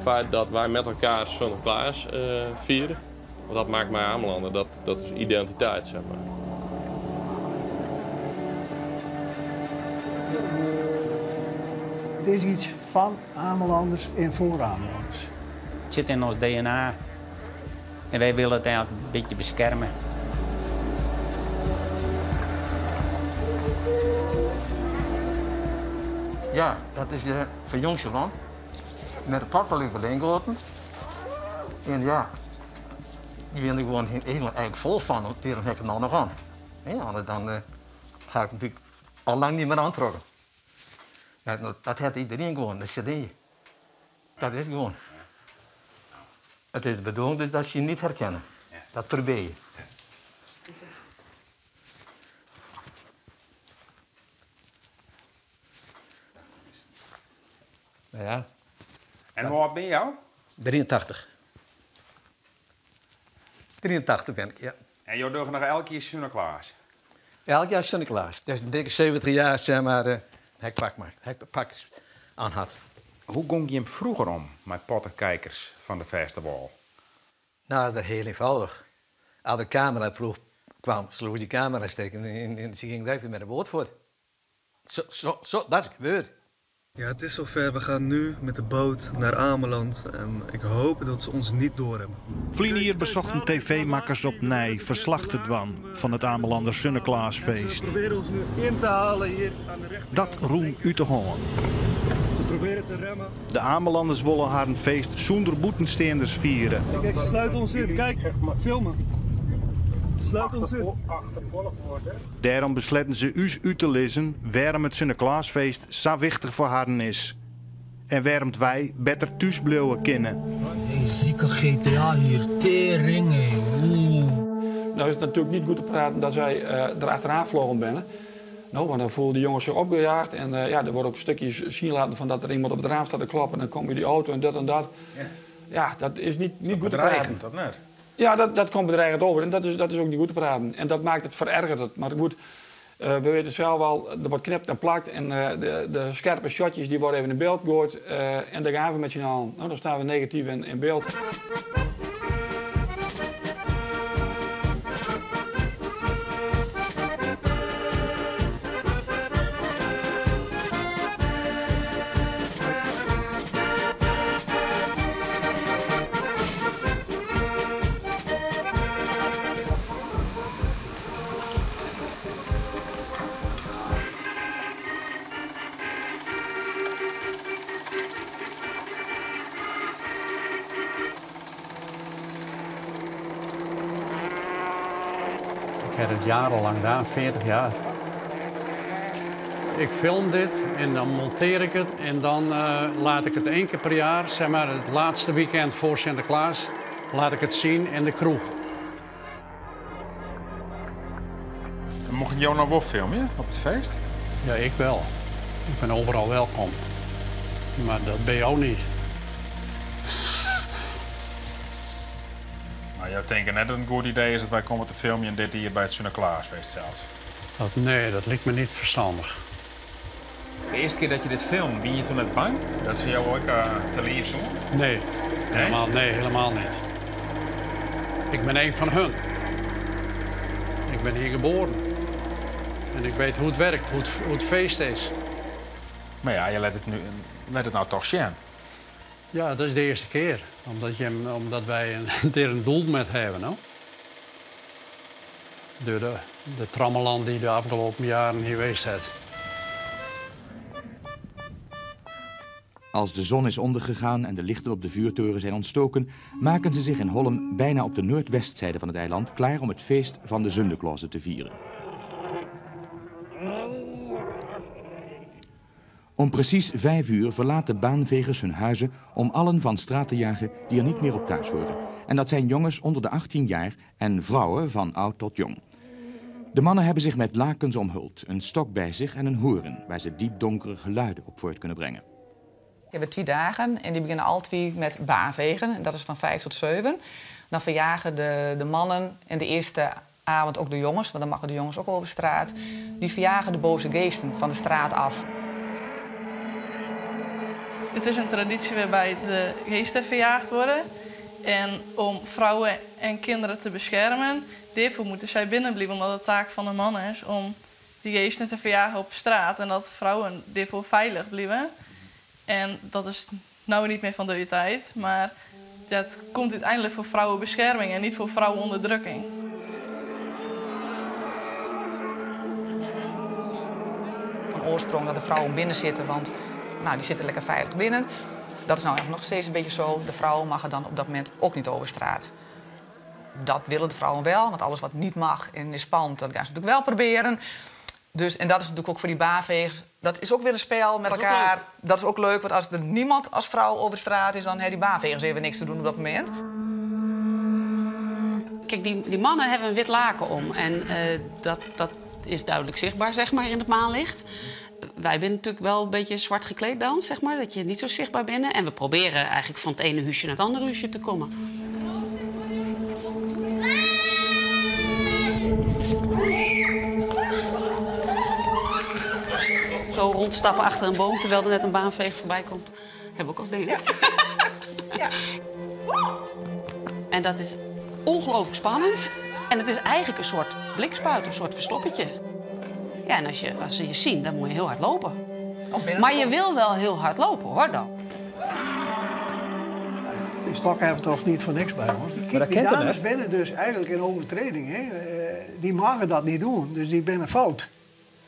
het feit dat wij met elkaar Sinterklaas vieren. Want dat maakt mij Amelander, dat is identiteit, zeg maar. Het is iets van Amelanders en voor Amelanders. Het zit in ons DNA en wij willen het eigenlijk een beetje beschermen. Ja, dat is van Jongseland. Met de pappeling van Leengoten. En ja, je bent er gewoon helemaal eigenlijk vol van, want daarom heb ik het nou nog aan. Ja, anders dan ga ik natuurlijk al lang niet meer aantrekken. Ja, dat heeft iedereen gewoon, de cd. Dat is gewoon. Het is de bedoeling dus dat ze je niet herkennen. Dat probeer je. Ja. En hoe oud ben je jou? 83. 83 ben ik, ja. En jij doet nog elke keer Sinterklaas? Elk jaar Sinterklaas. Dat is een dikke 70 jaar, zeg maar, hekpak aan had. Hoe ging je hem vroeger om met pottenkijkers van de festival? Nou, dat is heel eenvoudig. Als de cameraploeg kwam, sloeg die camera steken en ze ging direct weer met een boot voort. Zo, dat is gebeurd. Ja, het is zover. We gaan nu met de boot naar Ameland en ik hoop dat ze ons niet doorhebben. Vlienier bezochten tv-makkers op Nij verslag te doen van het Amelander Sinterklaasfeest. Ze proberen ons nu in te halen hier aan de rechterkant. Dat roem u te horen. Ze proberen te remmen. De Amelanders willen haar een feest zonder boetensteenders vieren. Kijk, ze sluiten ons in. Kijk, filmen. Ze sluiten ons in. Daarom besletten ze us uit te lezen waarom het Sinterklaasfeest zo wichtig voor haar is. En waarom wij beter thuis blijven kennen. Hey, zieke GTA hier, tering, Nou is het natuurlijk niet goed te praten dat zij erachteraan vlogen binnen. Nou, want dan voelen die jongens zich opgejaagd en ja, er wordt ook stukjes zien laten van dat er iemand op het raam staat te klappen en dan komt die auto en dat en dat. Ja, dat is niet goed te praten. Dat net. Ja, dat komt bedreigend over en dat is ook niet goed te praten. En dat maakt het verergerd. Maar goed, we weten zelf wel, er wordt knipt en plakt en de scherpe shotjes die worden even in beeld gegooid en daar gaan we met z'n allen. Nou, dan staan we negatief in beeld. Ik heb het jarenlang gedaan, 40 jaar. Ik film dit en dan monteer ik het en dan laat ik het 1 keer per jaar, zeg maar het laatste weekend voor Sinterklaas, laat ik het zien in de kroeg. En mocht ik jou nou wel filmen op het feest? Ja, ik wel. Ik ben overal welkom. Maar dat ben je ook niet. Maar jij denkt net dat het een goed idee is dat wij komen te filmen en dit hier bij het Sinterklaasfeest zelfs. Nee, dat lijkt me niet verstandig. De eerste keer dat je dit filmt, ben je toen net bang? Dat ze jou ook te lief zo? Nee, helemaal niet. Ik ben een van hun. Ik ben hier geboren. En ik weet hoe het werkt, hoe het feest is. Maar ja, je let het nou toch zien. Ja, dat is de eerste keer. Omdat wij er een doel met hebben. No? Door de trammeland die de afgelopen jaren hier geweest heeft. Als de zon is ondergegaan en de lichten op de vuurtoren zijn ontstoken, maken ze zich in Holm bijna op de noordwestzijde van het eiland klaar om het feest van de Zundeklausen te vieren. Om precies 5 uur verlaten baanvegers hun huizen om allen van straat te jagen die er niet meer op thuis horen. En dat zijn jongens onder de 18 jaar en vrouwen van oud tot jong. De mannen hebben zich met lakens omhuld, een stok bij zich en een hoorn, waar ze diepdonkere geluiden op voort kunnen brengen. We hebben 2 dagen en die beginnen altijd met baanvegen. En dat is van 5 tot 7. Dan verjagen de mannen en de eerste avond ook de jongens, want dan mogen de jongens ook over straat. Die verjagen de boze geesten van de straat af. Het is een traditie waarbij de geesten verjaagd worden. En om vrouwen en kinderen te beschermen, daarvoor moeten zij binnen blijven, omdat het taak van een man is om die geesten te verjagen op straat. En dat vrouwen daarvoor veilig blijven. En dat is nou niet meer van deze tijd, maar dat komt uiteindelijk voor vrouwenbescherming en niet voor vrouwenonderdrukking. Van oorsprong dat de vrouwen binnen zitten, want nou, die zitten lekker veilig binnen. Dat is nou nog steeds een beetje zo. De vrouwen mag dan op dat moment ook niet over straat. Dat willen de vrouwen wel, want alles wat niet mag en is spannend, dat gaan ze natuurlijk wel proberen. Dus, en dat is natuurlijk ook voor die baanvegers. Dat is ook weer een spel met elkaar. Dat is ook leuk, want als er niemand als vrouw over de straat is, dan hebben die baanvegers even niks te doen op dat moment. Kijk, die mannen hebben een wit laken om. En dat is duidelijk zichtbaar, zeg maar, in het maanlicht. Wij zijn natuurlijk wel een beetje zwart gekleed dan, zeg maar. Dat je niet zo zichtbaar bent. En we proberen eigenlijk van het ene huisje naar het andere huisje te komen. Zo rondstappen achter een boom terwijl er net een baanveger voorbij komt. Dat hebben we ook als ding. Ja. En dat is ongelooflijk spannend. En het is eigenlijk een soort blikspuit, een soort verstoppertje. Ja, en als ze je zien, dan moet je heel hard lopen. Maar je wil wel heel hard lopen, hoor dan. Die stok hebben toch niet voor niks bij ons. Die dames binnen dus eigenlijk in overtreding. Hè. Die mogen dat niet doen, dus die binnen fout.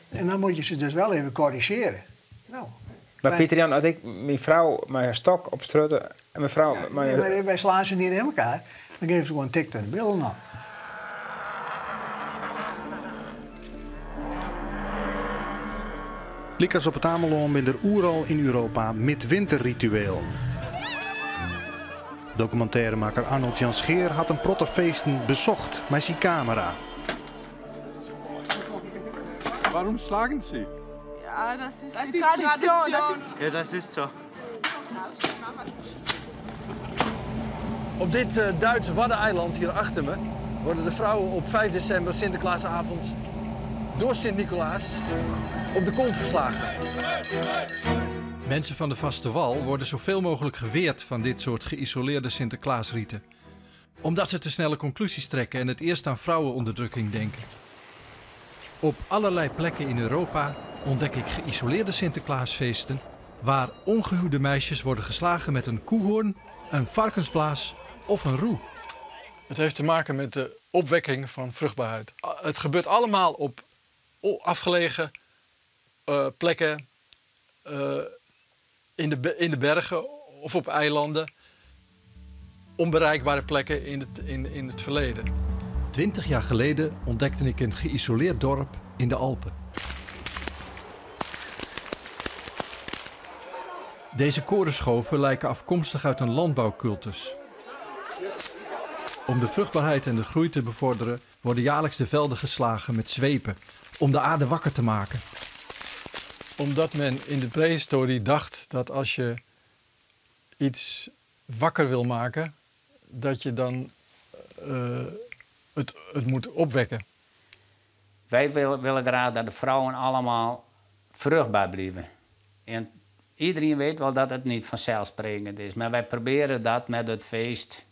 En dan moet je ze dus wel even corrigeren. Nou, maar Pieter Jan, als ik mijn vrouw met een stok op strutten en mijn vrouw... Ja, wij slaan ze niet in elkaar, dan geven ze gewoon een tik door de billen op. Likas op het Ameland in de oeral in Europa midwinterritueel. Documentairemaker Arnold Jan Scheer had een prottenfeesten bezocht met zijn camera. Waarom slagen Sie? Ja, dat is die tradition. Ja, dat is zo. Op dit Duitse Waddeneiland hier achter me worden de vrouwen op 5 december Sinterklaasavond door Sint-Nicolaas op de kont geslagen. Mensen van de vaste wal worden zoveel mogelijk geweerd van dit soort geïsoleerde Sinterklaasrieten. Omdat ze te snelle conclusies trekken en het eerst aan vrouwenonderdrukking denken. Op allerlei plekken in Europa ontdek ik geïsoleerde Sinterklaasfeesten waar ongehuwde meisjes worden geslagen met een koehoorn, een varkensblaas of een roe. Het heeft te maken met de opwekking van vruchtbaarheid. Het gebeurt allemaal op afgelegen plekken, in de bergen of op eilanden, onbereikbare plekken in het verleden. 20 jaar geleden ontdekte ik een geïsoleerd dorp in de Alpen. Deze korenschoven lijken afkomstig uit een landbouwcultus. Om de vruchtbaarheid en de groei te bevorderen worden jaarlijks de velden geslagen met zweepen om de aarde wakker te maken. Omdat men in de prehistorie dacht dat als je iets wakker wil maken, dat je dan het moet opwekken. Wij willen graag dat de vrouwen allemaal vruchtbaar blijven. En iedereen weet wel dat het niet vanzelfsprekend is. Maar wij proberen dat met het feest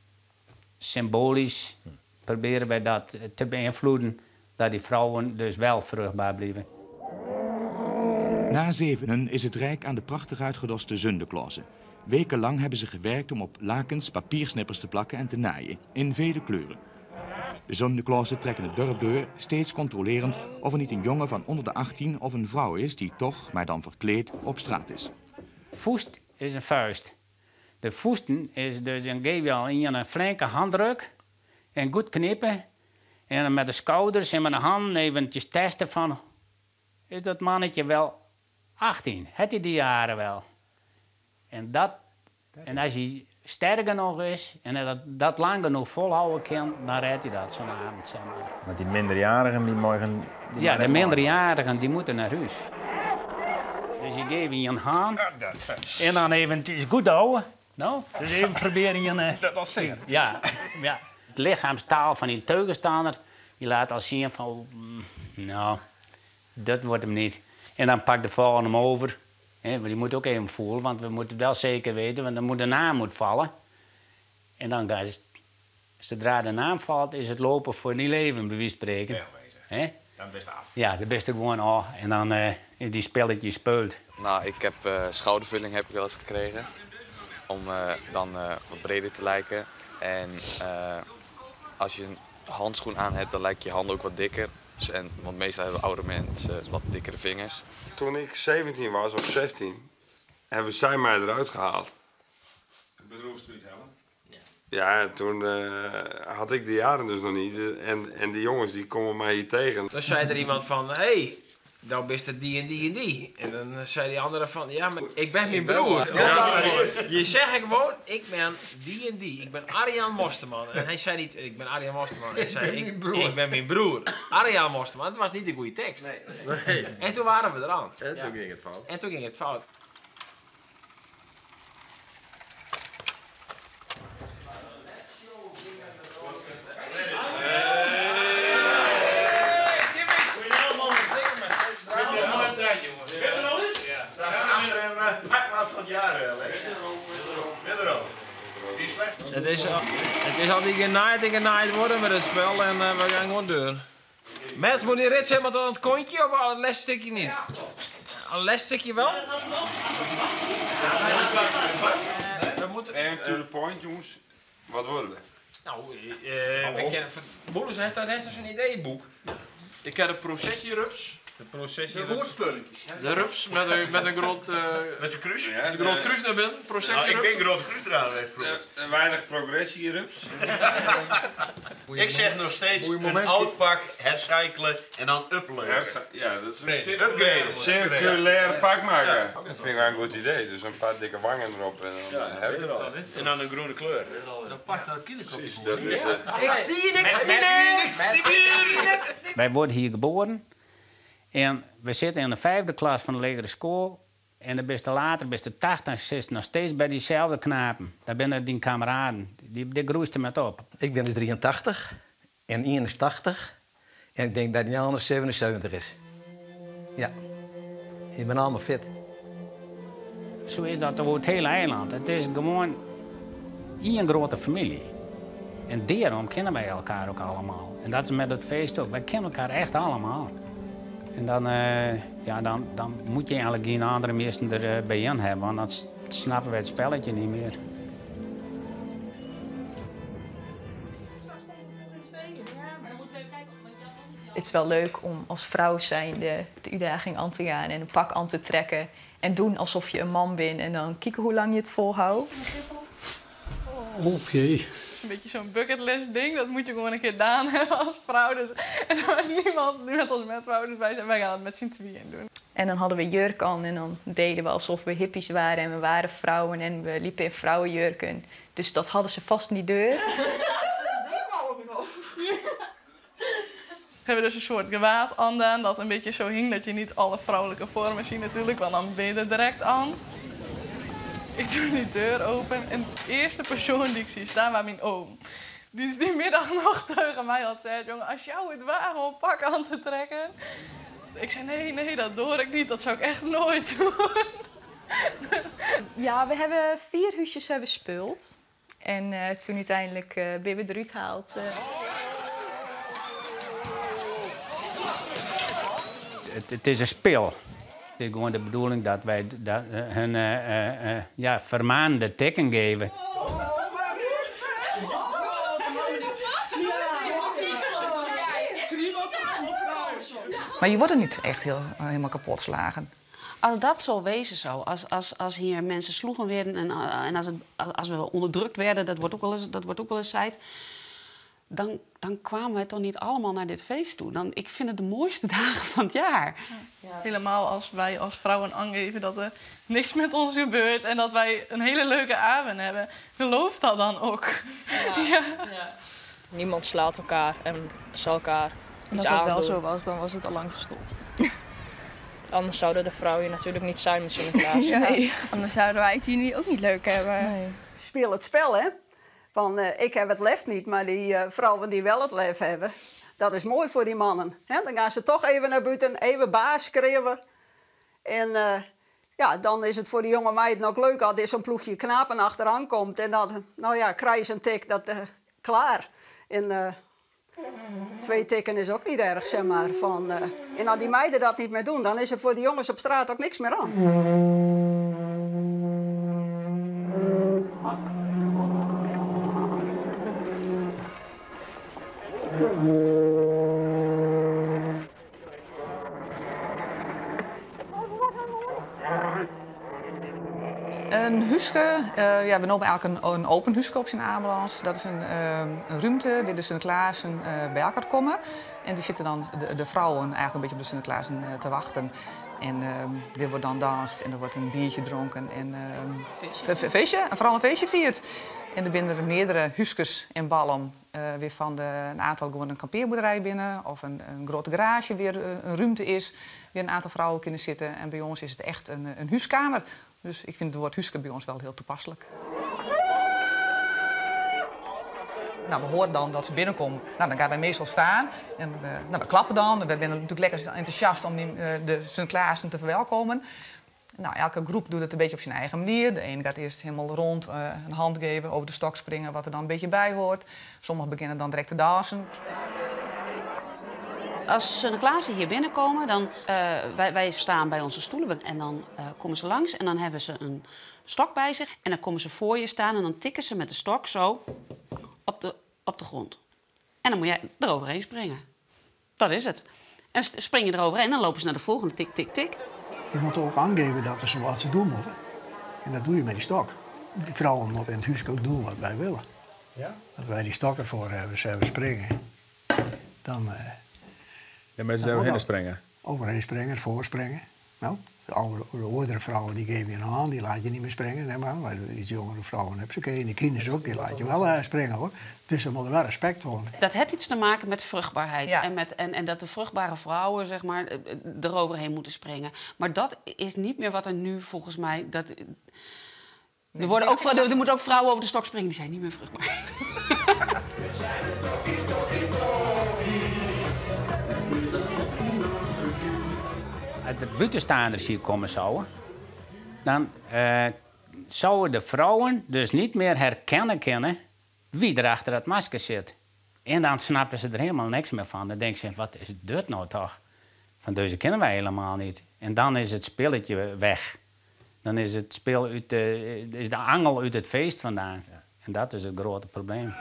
symbolisch proberen wij dat te beïnvloeden. Dat die vrouwen dus wel vruchtbaar blijven. Na zevenen is het rijk aan de prachtig uitgedoste zundeklauzen. Wekenlang hebben ze gewerkt om op lakens papiersnippers te plakken en te naaien, in vele kleuren. De zundeklauzen trekken het dorp door, steeds controlerend of er niet een jongen van onder de 18 of een vrouw is die toch, maar dan verkleed, op straat is. Voest is een vuist. De voesten is dus een geef je al in een flinke handdruk en goed knippen. En dan met de schouders en met de handen eventjes testen van, is dat mannetje wel 18? Heeft hij die jaren wel? En als hij sterk genoeg is en dat lang genoeg volhouden kan, dan redt hij dat zo'n avond. Zeg maar. Want die minderjarigen die mogen... Ja, de minderjarigen die moeten naar huis. Dus je geeft je een haan en dan eventjes goed houden. Nou, dus even proberen je... Dat was zeker. Ja. Het lichaamstaal van die tegenstander, die laat al zien van, nou, dat wordt hem niet. En dan pakt de volgende hem over Maar die moet ook even voelen, want we moeten wel zeker weten, want dan moet de naam moet vallen. En dan gaat het, zodra de naam valt, is het lopen voor die leven, bij wie spreken. Dan best af. Ja, de beste gewoon en dan is die spelletje speelt. Nou, ik heb schoudervulling heb ik wel eens gekregen. Om dan wat breder te lijken. En als je een handschoen aan hebt, dan lijkt je hand ook wat dikker. Want meestal hebben oude mensen wat dikkere vingers. Toen ik 17 was, of 16, hebben zij mij eruit gehaald. Het bedroefsstruit hebben? Ja, toen had ik de jaren dus nog niet. En die jongens die komen mij hier tegen. Dan zei er iemand van, hé, nou bist het die en die en die. En dan zei die andere van, ja, maar ik ben mijn broer. Je zegt gewoon, ik ben die en die. Ik ben Arjan Mosterman. En hij zei niet, ik ben Arjan Mosterman. Hij zei, ik ben mijn broer. Arjan Mosterman. Dat was niet de goede tekst. Nee. En toen waren we eraan. En toen ging het fout. En toen ging het fout. Het is altijd genaaid worden met het spel en we gaan gewoon door. Mensen, moet die rit zijn met aan het kontje of al het lesstukje niet? Al het lesstukje wel? En to the point, jongens. Wat worden we? Nou, we kennen... Boelens heeft dus een ideeboek. Ik heb een processierups. De woordspulletjes. De rups met een groot... met zijn kruis? Met een groot kruis naar binnen. Nou, ik ben een grote kruis eraan geweest vroeger. Weinig progressie, rups. Ik zeg nog steeds een oud pak, hercyclen en dan uploaden. Ja, dat is een upgrade. Circulair pak maken. Dat vind ik wel een goed idee. Dus een paar dikke wangen erop en dan heb je het. En dan een groene kleur. Dat past naar het kinderkopje. Ik zie niks. Wij worden hier geboren. En we zitten in de 5e klas van de lagere school. En dan bist later, bist de 80 en zit nog steeds bij diezelfde knapen. Daar zijn die kameraden. Die groeisten met op. Ik ben dus 83 en 81. En ik denk dat die andere 77 is. Ja. Ik ben allemaal fit. Zo is dat over het hele eiland. Het is gewoon één grote familie. En daarom kennen wij elkaar ook allemaal. En dat is met het feest ook. Wij kennen elkaar echt allemaal. En dan moet je eigenlijk geen andere mensen erbij in hebben, want dan snappen we het spelletje niet meer. Het is wel leuk om als vrouw zijnde de uitdaging aan te gaan en een pak aan te trekken. En doen alsof je een man bent en dan kijken hoe lang je het volhoudt. Oké. Een beetje zo'n bucketlist ding, dat moet je gewoon een keer gedaan hebben als vrouw. Dus, en er was niemand die met ons met wou, dus wij gaan het met z'n tweeën doen. En dan hadden we jurk aan en dan deden we alsof we hippies waren en we waren vrouwen en we liepen in vrouwenjurken. Dus dat hadden ze vast niet deur. We hebben dus een soort gewaad aandaan dat een beetje zo hing dat je niet alle vrouwelijke vormen ziet natuurlijk, want dan ben je er direct aan. Ik doe die deur open en de eerste persoon die ik zie staan was mijn oom. Die is die middag nog tegen mij had gezegd, jongen, als jou het wagen om een pak aan te trekken. Ik zei, nee, dat doe ik niet, dat zou ik echt nooit doen. Ja, we hebben 4 huisjes gespeeld. En toen uiteindelijk ben we eruit gehaald. Het is een spel. Het is gewoon de bedoeling dat wij hun vermaande tikken geven. Maar je wordt er niet echt helemaal kapot geslagen. Als dat zo wezen zou, als hier mensen sloegen werden en als we onderdrukt werden, dat wordt ook wel eens gezegd, dan kwamen we toch niet allemaal naar dit feest toe. Ik vind het de mooiste dagen van het jaar. Ja. Helemaal als wij als vrouwen aangeven dat er niks met ons gebeurt en dat wij een hele leuke avond hebben. Geloof dat dan ook. Ja. Niemand slaat elkaar en zal elkaar En iets als het wel aandoen. zo was, dan was het al lang gestopt. Anders zouden de vrouwen hier natuurlijk niet zijn met Sinterklaas. Nee, anders zouden wij het hier ook niet leuk hebben. Nee. Speel het spel, hè. Van, ik heb het lef niet, maar die vrouwen die wel het lef hebben, dat is mooi voor die mannen. Hè? Dan gaan ze toch even naar buiten, even baas schreeuwen. En Ja, dan is het voor de jonge meiden ook leuk als er zo'n ploegje knapen achteraan komt. En dan, nou ja, krijg je een tik, dat klaar. En 2 tikken is ook niet erg, zeg maar. En als die meiden dat niet meer doen, dan is er voor de jongens op straat ook niks meer aan. Een huske, ja, we noemen eigenlijk een open huske op zijn Amelands. Dat is een ruimte waar de Sinterklaasen bij elkaar komen. En die zitten dan de vrouwen eigenlijk een beetje op de Sinterklaasen te wachten. En er wordt dan danst en er wordt een biertje dronken en feestje, vooral een feestje viert. En er binnen er meerdere huskes en ballen weer van een aantal gewoon een kampeerboerderij binnen of een grote garage weer een ruimte is. Weer een aantal vrouwen kunnen zitten en bij ons is het echt een huiskamer. Dus ik vind het woord huske bij ons wel heel toepasselijk. Nou, we horen dan dat ze binnenkomen. Nou, dan gaan wij meestal staan en we klappen dan. We zijn natuurlijk lekker enthousiast om de Sinterklaasen te verwelkomen. Nou, elke groep doet het een beetje op zijn eigen manier. De een gaat eerst helemaal rond, een hand geven, over de stok springen, wat er dan een beetje bij hoort. Sommigen beginnen dan direct te dansen. Als Sinterklaasen hier binnenkomen, dan wij staan bij onze stoelen en dan komen ze langs en dan hebben ze een stok bij zich. En dan komen ze voor je staan en dan tikken ze met de stok zo op de grond. En dan moet jij eroverheen springen. Dat is het. En spring je eroverheen en dan lopen ze naar de volgende tik, tik, tik. Je moet ook aangeven dat ze wat ze doen moeten. En dat doe je met die stok. Die vrouwen moeten in het huis ook doen wat wij willen. Ja? Als wij die stok ervoor hebben, ze hebben springen, dan... Ja, maar ze overheen springen? Overheen springen, voorspringen. Nou, de oudere vrouwen die geven je een hand, die laat je niet meer springen. Nee, maar iets jongere vrouwen hebben ze geen. Die kinderen ook, die laat je wel springen hoor. Dus ze moeten wel respect houden. Dat heeft iets te maken met vruchtbaarheid. Ja. En dat de vruchtbare vrouwen zeg maar, eroverheen moeten springen. Maar dat is niet meer wat er nu volgens mij... Er moeten ook vrouwen over de stok springen, die zijn niet meer vruchtbaar. Als de buitenstaanders hier komen zouden, dan zouden de vrouwen dus niet meer herkennen kunnen wie er achter het masker zit. En dan snappen ze er helemaal niks meer van. Dan denken ze, wat is dit nou toch? Van deze kennen wij helemaal niet. En dan is het spelletje weg. Dan is het speel is de angel uit het feest vandaan. Ja. En dat is het grote probleem.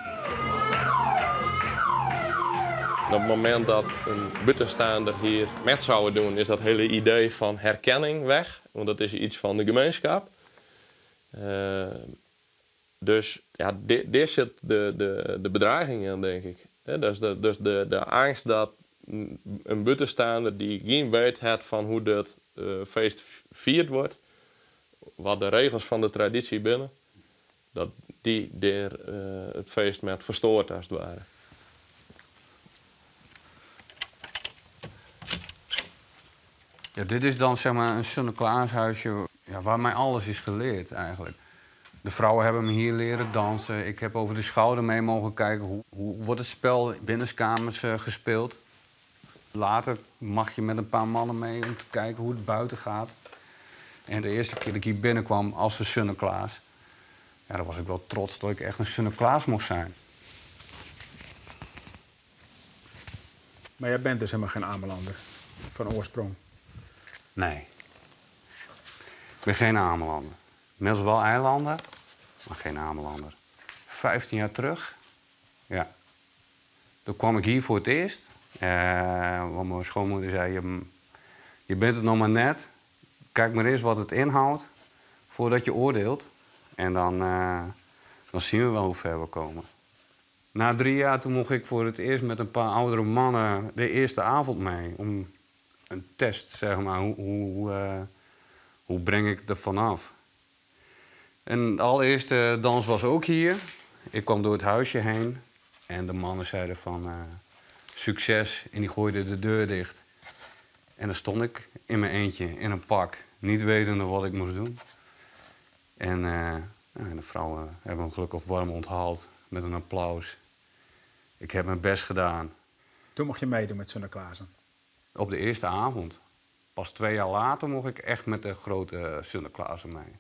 Op het moment dat een buitenstaander hier met zou doen, is dat hele idee van herkenning weg. Want dat is iets van de gemeenschap. Dus ja, dit zit de bedreiging in, denk ik. Dus de angst dat een buitenstaander die geen weet heeft van hoe dat feest vierd wordt, wat de regels van de traditie binnen, dat die het feest met verstoort als het ware. Ja, dit is dan zeg maar een Sinterklaashuisje waar mij alles is geleerd eigenlijk. De vrouwen hebben me hier leren dansen. Ik heb over de schouder mee mogen kijken hoe wordt het spel binnenskamers gespeeld. Later mag je met een paar mannen mee om te kijken hoe het buiten gaat. En de eerste keer dat ik hier binnenkwam als een Sinterklaas, ja, dan was ik wel trots dat ik echt een Sinterklaas mocht zijn. Maar jij bent dus helemaal geen Amelander van oorsprong? Nee. Ik ben geen Amelander. Inmiddels wel eilander, maar geen Amelander. 15 jaar terug, ja. Toen kwam ik hier voor het eerst. Want mijn schoonmoeder zei, je bent het nog maar net. Kijk maar eens wat het inhoudt voordat je oordeelt. En dan zien we wel hoe ver we komen. Na 3 jaar toen mocht ik voor het eerst met een paar oudere mannen de eerste avond mee. Om een test, zeg maar. Hoe breng ik het er vanaf? En de allereerste dans was ook hier. Ik kwam door het huisje heen. En de mannen zeiden van succes. En die gooiden de deur dicht. En dan stond ik in mijn eentje in een pak. Niet wetende wat ik moest doen. En de vrouwen hebben me gelukkig warm onthaald. Met een applaus. Ik heb mijn best gedaan. Toen mocht je meedoen met Sinterklaasen? Op de eerste avond. Pas 2 jaar later mocht ik echt met de grote Sinterklaas mee.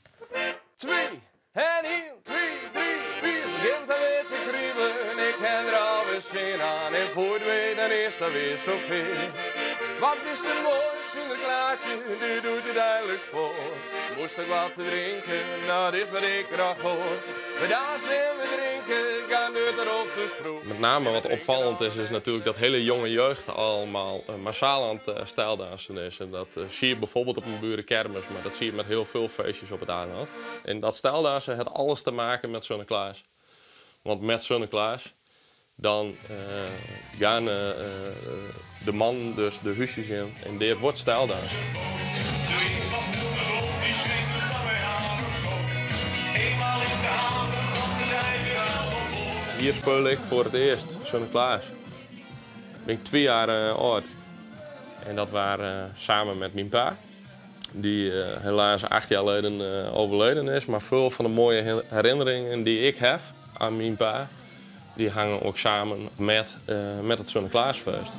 2 en 1, 2, 3, 4. Begint alweer te kriebelen. Ik heb er alweer zin aan. En voor het weet dan is dat weer zoveel. Wat is er mooi, Sinterklaasje, die doet het duidelijk voor. Moest ik wat te drinken, dat is wat ik graag hoor. We dansen en we drinken, gaan nu erop te sproeien. Met name wat opvallend is natuurlijk dat hele jonge jeugd allemaal massaal aan het stijldansen is. En dat zie je bijvoorbeeld op een burenkermis, maar dat zie je met heel veel feestjes op het eiland. En dat stijldansen heeft alles te maken met Sinterklaas. Want met Sinterklaas dan gaan de man dus de huisjes in en dit wordt stijldans. Hier speel ik voor het eerst Sinterklaas. Ik ben 2 jaar oud. En dat waren samen met mijn pa. Die helaas 8 jaar geleden overleden is. Maar veel van de mooie herinneringen die ik heb aan mijn pa, die hangen ook samen met het Sinterklaasfeest.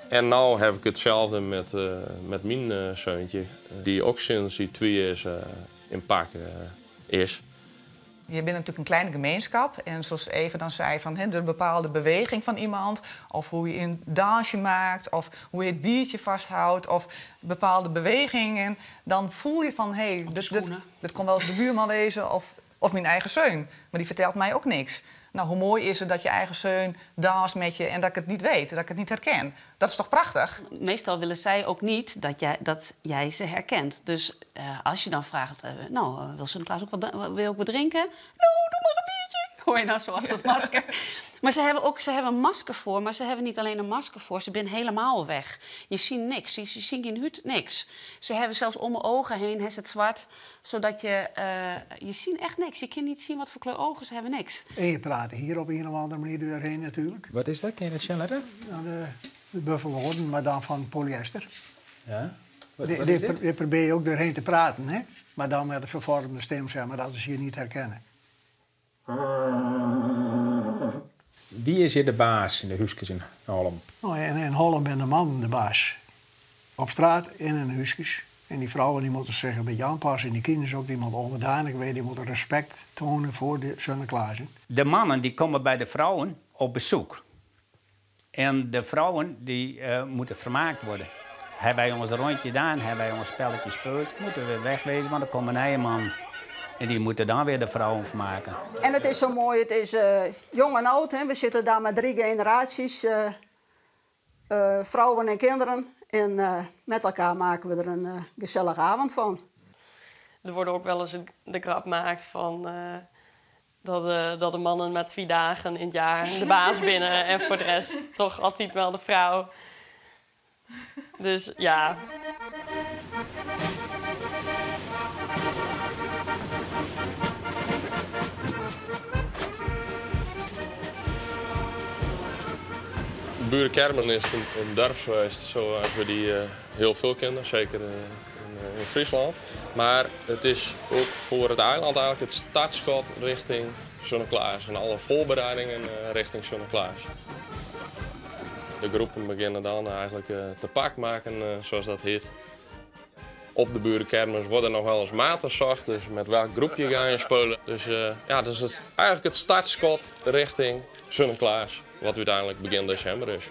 En nu heb ik hetzelfde met mijn zoontje, die ook sinds hij 2 is in Pak is. Je bent natuurlijk een kleine gemeenschap en zoals Eva dan zei, van de bepaalde beweging van iemand, of hoe je een dansje maakt, of hoe je het biertje vasthoudt, of bepaalde bewegingen, dan voel je van, hé, dit kon wel eens de buurman wezen of mijn eigen zoon, maar die vertelt mij ook niks. Nou, hoe mooi is het dat je eigen zoon danst met je en dat ik het niet weet, dat ik het niet herken. Dat is toch prachtig? Meestal willen zij ook niet dat jij ze herkent. Dus als je dan vraagt, wil Sinterklaas ook wat drinken? Nou, doe maar een biertje. Hoor je nou zo achter het masker? Maar ze hebben een masker voor, maar ze hebben niet alleen een masker voor. Ze zijn helemaal weg. Je ziet niks, je ziet in huid niks. Ze hebben zelfs om mijn ogen heen het zwart, zodat je ziet echt niks. Je kan niet zien wat voor kleur ogen, ze hebben niks. En je praat hier op een of andere manier doorheen natuurlijk. Wat is dat? Kan je dat schilderen? Nou, de buffelhoorn, maar dan van polyester. Ja. Die probeer je ook doorheen te praten, hè? Maar dan met een vervormde stem, zeg maar, dat ze je niet herkennen. Wie is hier de baas in de huisjes in Holm? Nou, in Holm ben de man de baas. Op straat, in een huisjes. En die vrouwen die moeten zich een beetje aanpassen. En die kinderen ook, die moeten onderdanig weten, die moeten respect tonen voor de Sinterklaas. De mannen die komen bij de vrouwen op bezoek. En de vrouwen die moeten vermaakt worden. Hebben wij ons een rondje gedaan, hebben wij ons spelletje gespeeld, moeten we weer wegwezen, want er komt een nieuwe man. En die moeten dan weer de vrouwen vermaken. En het is zo mooi, het is jong en oud. Hè. We zitten daar met 3 generaties, vrouwen en kinderen. En met elkaar maken we er een gezellige avond van. Er wordt ook wel eens de grap gemaakt van dat de mannen met 2 dagen in het jaar de baas binnen en voor de rest toch altijd wel de vrouw. Dus ja. Burenkermis is een dorpsfeest zoals we die heel veel kennen, zeker in Friesland. Maar het is ook voor het eiland eigenlijk het startschot richting Sinterklaas en alle voorbereidingen richting Sinterklaas. De groepen beginnen dan eigenlijk te pak maken, zoals dat heet. Op de burenkermis worden nog wel eens maten gezocht, dus met welk groepje ga je spelen. Dus ja, dat is eigenlijk het startschot richting Sinterklaas, wat uiteindelijk begin december is.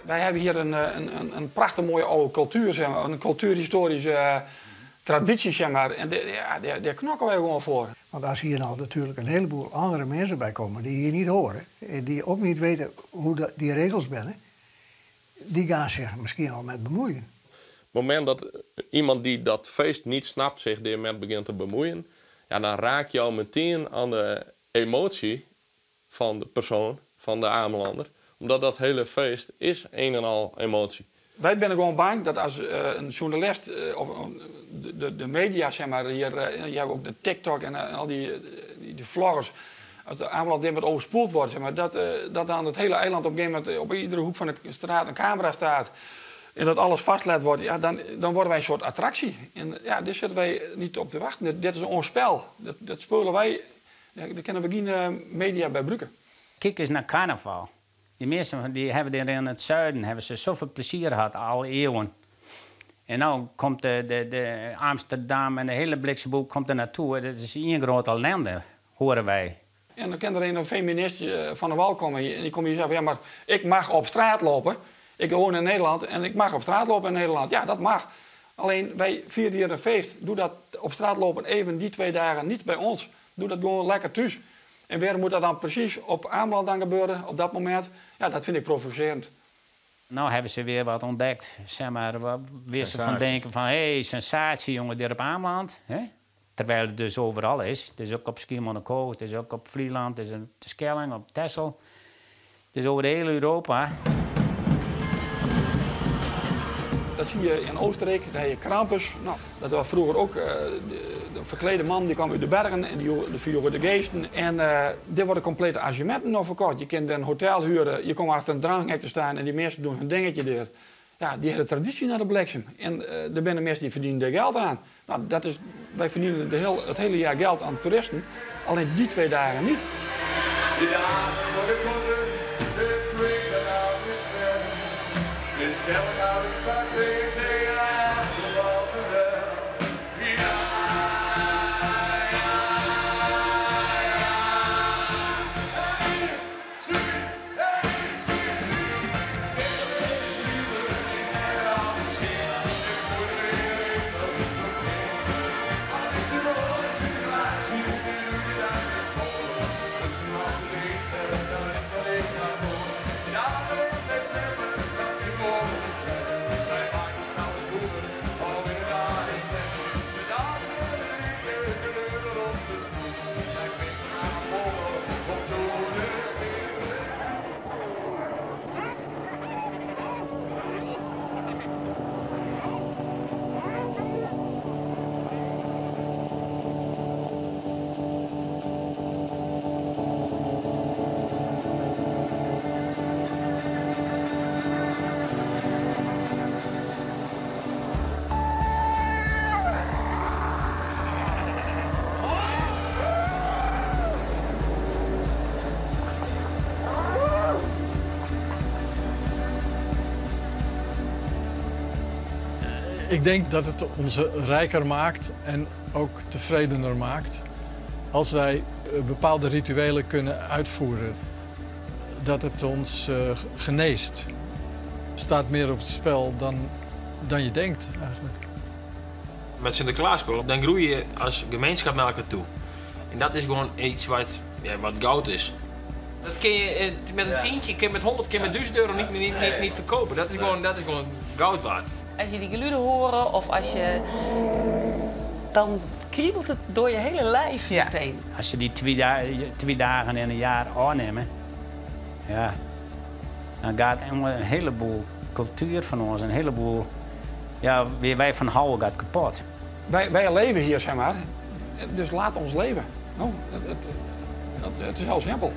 Wij hebben hier een prachtig mooie oude cultuur, zeg maar, een cultuurhistorische traditie, zeg maar. En daar knokken wij gewoon voor. Want als hier nou natuurlijk een heleboel andere mensen bij komen die hier niet horen, die ook niet weten hoe die regels zijn, die gaan zich misschien al met bemoeien. Op het moment dat iemand die dat feest niet snapt zich ermee begint te bemoeien, ja, dan raak je al meteen aan de emotie van de persoon, van de Amelander. Omdat dat hele feest is een en al emotie. Wij zijn gewoon bang dat als een journalist of de media, zeg maar, hier hebben ook de TikTok en al die vloggers, als de Ameland wat overspoeld wordt, zeg maar, dat dan het hele eiland op een gegeven moment op iedere hoek van de straat een camera staat en dat alles vastgelegd wordt, ja, dan worden wij een soort attractie. En ja, daar zitten wij niet op te wachten. Dit is ons spel. Dat spelen wij, daar kunnen we geen media bij gebruiken. Kijk eens naar carnaval. Die mensen die hebben er in het zuiden hebben ze zoveel plezier gehad, al eeuwen. En nu komt de Amsterdam en de hele Bliksemboek komt er naartoe. Dat is één groot ellende, horen wij. En dan kan er een feminist van de wal komen en die komt hier zeggen, ja, maar ik mag op straat lopen. Ik woon in Nederland en ik mag op straat lopen in Nederland. Ja, dat mag. Alleen wij vieren hier een feest. Doe dat op straat lopen even die 2 dagen niet bij ons. Doe dat gewoon lekker thuis. En waarom moet dat dan precies op Ameland dan gebeuren, op dat moment? Ja, dat vind ik provocerend. Nou hebben ze weer wat ontdekt, zeg maar, weer ze van denken van, hé, sensatie jongen, dit op Ameland. Hè? Terwijl het dus overal is. Het is ook op Schiermonnikoog, het is ook op Vlieland, het is op Terschelling, op Texel. Het is over de hele Europa. Dat zie je in Oostenrijk, daar heb je Krampus. Nou, dat was vroeger ook de verklede man die kwam uit de bergen en die viel over de geesten. En dit worden complete arrangementen nog verkocht. Je kunt een hotel huren, je komt achter een dranghek te staan en die mensen doen hun dingetje er. Ja, die hele traditie naar de bliksem. En er zijn mensen die verdienen er geld aan. Nou, wij verdienen het hele jaar geld aan toeristen, alleen die 2 dagen niet. Ik denk dat het ons rijker maakt en ook tevredener maakt als wij bepaalde rituelen kunnen uitvoeren. Dat het ons geneest. Het staat meer op het spel dan je denkt eigenlijk. Met Sinterklaasspel, dan groei je als gemeenschap naar elkaar toe. En dat is gewoon iets wat goud is. Dat kun je met een tientje, kun je met 100, kun je met 1000 euro niet verkopen. Dat is gewoon goud waard. Als je die geluiden horen of als je... dan kriebelt het door je hele lijf meteen. Als je die 2 dagen in een jaar aannemen, ja, dan gaat een heleboel cultuur van ons, een heleboel, ja, wie wij van houden, gaat kapot. Wij leven hier, zeg maar, dus laat ons leven. Nou, het is heel simpel.